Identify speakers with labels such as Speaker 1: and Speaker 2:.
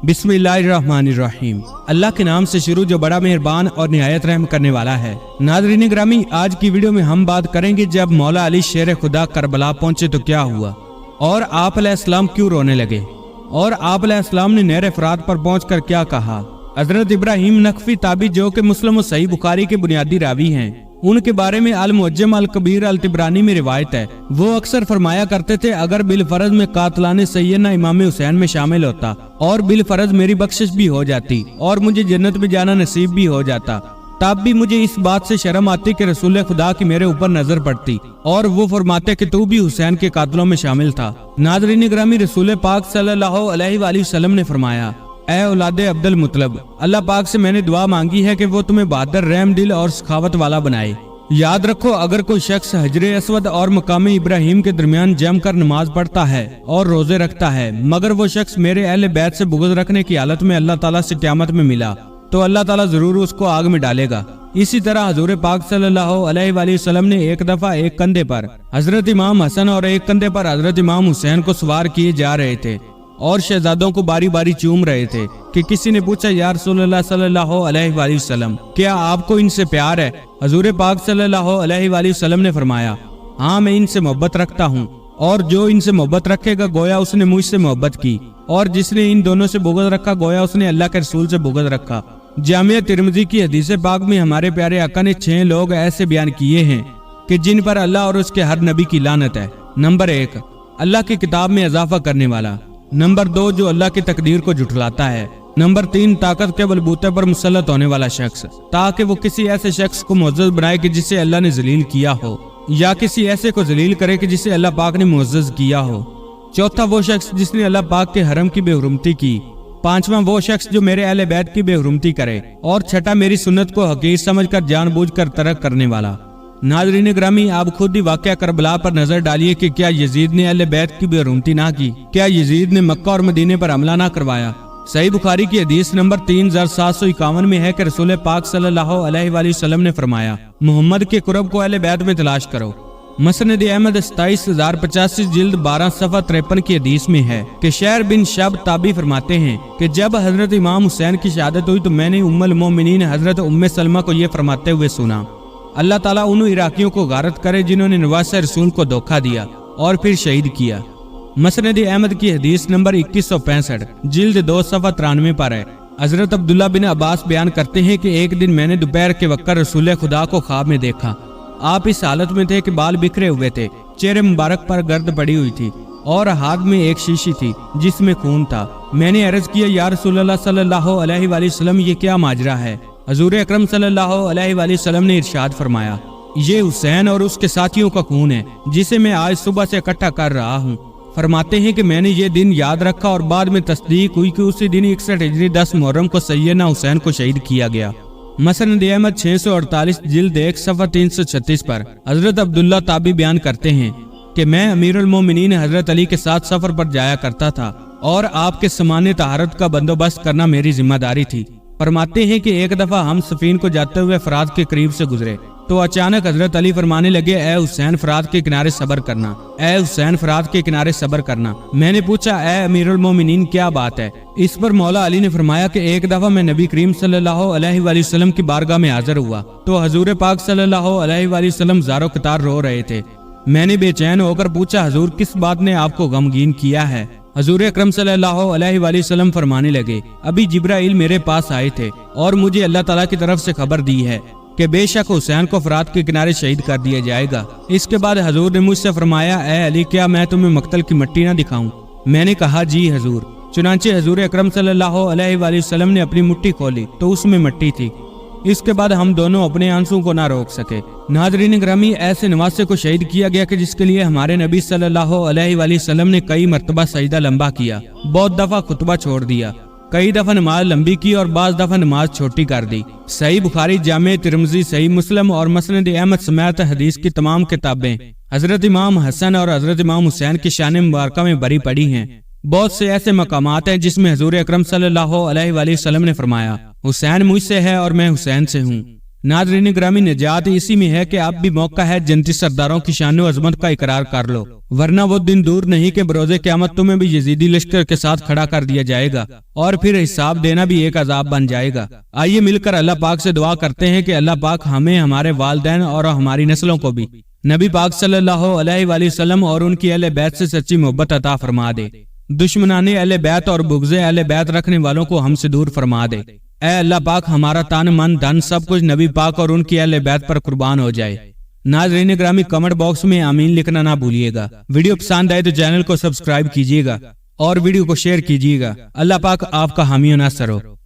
Speaker 1: बिस्मिल्लाहिर्रहमानिर्रहीम। अल्लाह के नाम से शुरू जो बड़ा मेहरबान और निहायत रहम करने वाला है। नाज़रीन ग्रामी, आज की वीडियो में हम बात करेंगे जब मौला अली शेर खुदा करबला पहुंचे तो क्या हुआ और आप अलैहिस्सलाम क्यों रोने लगे और आप अलैहिस्सलाम ने नहर फरात पर पहुंचकर क्या कहा। हजरत इब्राहिम नकफी ताबी जो कि मुस्लिम और सही बुखारी के बुनियादी रावी हैं, उनके बारे में अल मुअज्जम अल कबीर अल तिबरानी में रिवायत है। वो अक्सर फरमाया करते थे, अगर बिल फर्ज में कातलाने सैयदना इमाम हुसैन में शामिल होता और बिल फर्ज मेरी बख्शिश भी हो जाती और मुझे जन्नत में जाना नसीब भी हो जाता, तब भी मुझे इस बात से शर्म आती कि रसूल खुदा की मेरे ऊपर नजर पड़ती और वो फरमाते कि तू भी हुसैन के कातलों में शामिल था। नाज़रीन ग्रामी, रसूल पाक सल्लल्लाहु अलैहि वसल्लम ने फरमाया, ऐ औलादे अब्दुल मुतलब, अल्लाह पाक से मैंने दुआ मांगी है कि वो तुम्हें बहादुर, रहम दिल और सखावत वाला बनाए। याद रखो, अगर कोई शख्स हजरे अस्वद और मकाम इब्राहिम के दरमियान जम कर नमाज पढ़ता है और रोजे रखता है, मगर वो शख्स मेरे अहले बैत से बुग़्ज़ रखने की हालत में अल्लाह ताला से क़यामत में मिला, तो अल्लाह ताला जरूर उसको आग में डालेगा। इसी तरह हजूर पाक सल्लल्लाहु अलैहि वसल्लम ने एक दफा एक कंधे पर हजरत इमाम हसन और एक कंधे पर हजरत इमाम हुसैन को सवार किए जा रहे थे और शहजादों को बारी बारी चूम रहे थे कि किसी ने पूछा, या रसूलल्लाह सल्लल्लाहु अलैहि वसल्लम, क्या आपको इनसे प्यार है? हजूर पाक सल्लल्लाहु अलैहि वसल्लम ने फरमाया, हाँ, मैं इनसे मोहब्बत रखता हूँ, और जो इनसे मोहब्बत रखेगा गोया उसने मुझसे मोहब्बत की, और जिसने इन दोनों से बुग़्ज़ रखा गोया उसने अल्लाह के रसूल से बुग़्ज़ रखा। जामिया तिरमिज़ी की हदीस पाक में हमारे प्यारे आका ने 6 लोग ऐसे बयान किए हैं कि जिन पर अल्लाह और उसके हर नबी की लानत है। नंबर 1, अल्लाह की किताब में इजाफा करने वाला। नंबर 2, जो अल्लाह की तकदीर को झुठलाता है। नंबर 3, ताकत के बलबूते पर मुसल्लत होने वाला शख्स, ताकि वो किसी ऐसे शख्स को मुअज़्ज़ज़ बनाए कि जिसे अल्लाह ने जलील किया हो, या किसी ऐसे को जलील करे कि जिसे अल्लाह पाक ने मुअज़्ज़ज़ किया हो। चौथा, वो शख्स जिसने अल्लाह पाक के हरम की बेहुरमती की। पांचवा, वो शख्स जो मेरे अहले बैत की बेहुरमती करे। और छठा, मेरी सुन्नत को हकीर समझकर जानबूझकर तर्क करने वाला। नाज़रीन ग्रामी, आप खुद ही वाक़या करबला पर नजर डालिए कि क्या यजीद ने अहले बैत की बेहुरमती ना की? क्या यजीद ने मक्का और मदीने पर हमला ना करवाया? सही बुखारी की हदीस नंबर 3751 में है कि रसूल पाक सल्लल्लाहु अलैहि वसल्लम ने फरमाया, मोहम्मद के कुरब को अहले बैत में तलाश करो। मसनद अहमद 27085 जिल्द 12 सफ़ा 53 की हदीस में है कि शहर बिन शब ताबी फरमाते हैं कि जब हजरत इमाम हुसैन की शहादत हुई तो मैंने उम्मुल मोमिनीन हजरत उम्मे सलमा को यह फरमाते हुए सुना, अल्लाह ताला उन इराकियों को गारत करे जिन्होंने नवासे रसूल को धोखा दिया और फिर शहीद किया। मसनद अहमद की हदीस नंबर 2165 जिल्द 2 सफ़ा 93 पर है। हजरत अब्दुल्ला बिन अब्बास बयान करते हैं कि एक दिन मैंने दोपहर के वक्त रसूल खुदा को ख्वाब में देखा। आप इस हालत में थे कि बाल बिखरे हुए थे, चेहरे मुबारक पर गर्द पड़ी हुई थी और हाथ में एक शीशी थी जिसमें खून था। मैंने अर्ज किया, या रसूलल्लाह सल्लल्लाहु अलैहि वसल्लम, ये क्या माजरा है? हजूर अकरम सल्लल्लाहु अलैहि वसल्लम ने इरशाद फरमाया, ये हुसैन और उसके साथियों का खून है जिसे मैं आज सुबह से इकट्ठा कर रहा हूँ। फरमाते हैं कि मैंने ये दिन याद रखा और बाद में तस्दीक हुई कि उसी दिन 61 हिजरी 10 मुहर्रम को सैयदना हुसैन को शहीद किया गया। मसनद अहमद 648 जिल्द 1 सफ़ा 336 पर हजरत अब्दुल्ला ताबी बयान करते हैं कि मैं अमीरुल मोमिनीन हजरत अली के साथ सफर पर जाया करता था और आपके सामान्य तहारत का बंदोबस्त करना मेरी जिम्मेदारी थी। फरमाते हैं कि एक दफा हम सफीन को जाते हुए फरात के करीब से गुजरे तो अचानक हजरत अली फरमाने लगे, ए हुसैन, फरात के किनारे सब्र करना, ए हुसैन, फरात के किनारे सब्र करना। मैंने पूछा, ए अमीरुल मोमिनीन, क्या बात है? इस पर मौला अली ने फरमाया कि एक दफा मैं नबी करीम सल्लल्लाहु अलैहि वसल्लम की बारगाह में हाजिर हुआ तो हजूर पाक सल्लल्लाहु अलैहि वसल्लम ज़ारो कतार रो रहे थे। मैंने बेचैन होकर पूछा, हजूर, किस बात ने आपको गमगीन किया है? हजूर अकरम सल्लल्लाहु अलैहि वसल्लम फरमाने लगे, अभी जिब्राइल मेरे पास आए थे और मुझे अल्लाह ताला की तरफ से खबर दी है कि बेशक हुसैन को फरात के किनारे शहीद कर दिया जाएगा। इसके बाद हजूर ने मुझसे फरमाया, ए अली, क्या मैं तुम्हें मक्तल की मिट्टी ना दिखाऊं? मैंने कहा, जी हजूर। चुनांचे हजूर अकरम सल्लल्लाहु अलैहि वसल्लम ने अपनी मुट्ठी खोली तो उसमें मिट्टी थी। इसके बाद हम दोनों अपने आंसू को ना रोक सके। नाज़रीन ग्रामी, ऐसे नवासे को शहीद किया गया कि जिसके लिए हमारे नबी सल्लल्लाहु अलैहि वसल्लम ने कई मरतबा सजदा लंबा किया, बहुत दफा खुतबा छोड़ दिया, कई दफा नमाज लंबी की और बाज दफा नमाज छोटी कर दी। सही बुखारी, जामे तिरमिज़ी, सही मुस्लिम और मसनद अहमद समेत हदीस की तमाम किताबें हजरत इमाम हसन और हजरत इमाम हुसैन की शान मुबारका में भरी पड़ी हैं। बहुत से ऐसे मकामात हैं जिसमें हजूर अकरम सल्लल्लाहु अलैहि वसल्लम ने फरमाया, हुसैन मुझसे है और मैं हुसैन से हूँ। नाज़रीन ग्रामी, निजात इसी में है कि अब भी मौका है जन्नती सरदारों की शान व अजमत का इकरार कर लो, वरना वो दिन दूर नहीं कि बरोज़े क़यामत तुम्हें भी यजीदी लश्कर के साथ खड़ा कर दिया जाएगा और फिर हिसाब देना भी एक अजाब बन जाएगा। आइए मिलकर अल्लाह पाक से दुआ करते हैं कि अल्लाह पाक हमें, हमारे वालिदैन और हमारी नस्लों को भी नबी पाक सल्लल्लाहु अलैहि वसल्लम और उनकी अहले बैत से सच्ची मोहब्बत अता फरमा दे। दुश्मनाने अहले बैत और बुग़्ज़े अहले बैत रखने वालों को हमसे दूर फरमा दे। ऐ अल्लाह पाक, हमारा तन मन धन सब कुछ नबी पाक और उनकी अहले बैत पर कुर्बान हो जाए। नाज़रीन ग्रामी, कमेंट बॉक्स में आमीन लिखना ना भूलिएगा। वीडियो पसंद आए तो चैनल को सब्सक्राइब कीजिएगा और वीडियो को शेयर कीजिएगा। अल्लाह पाक आपका हामी व नासर हो।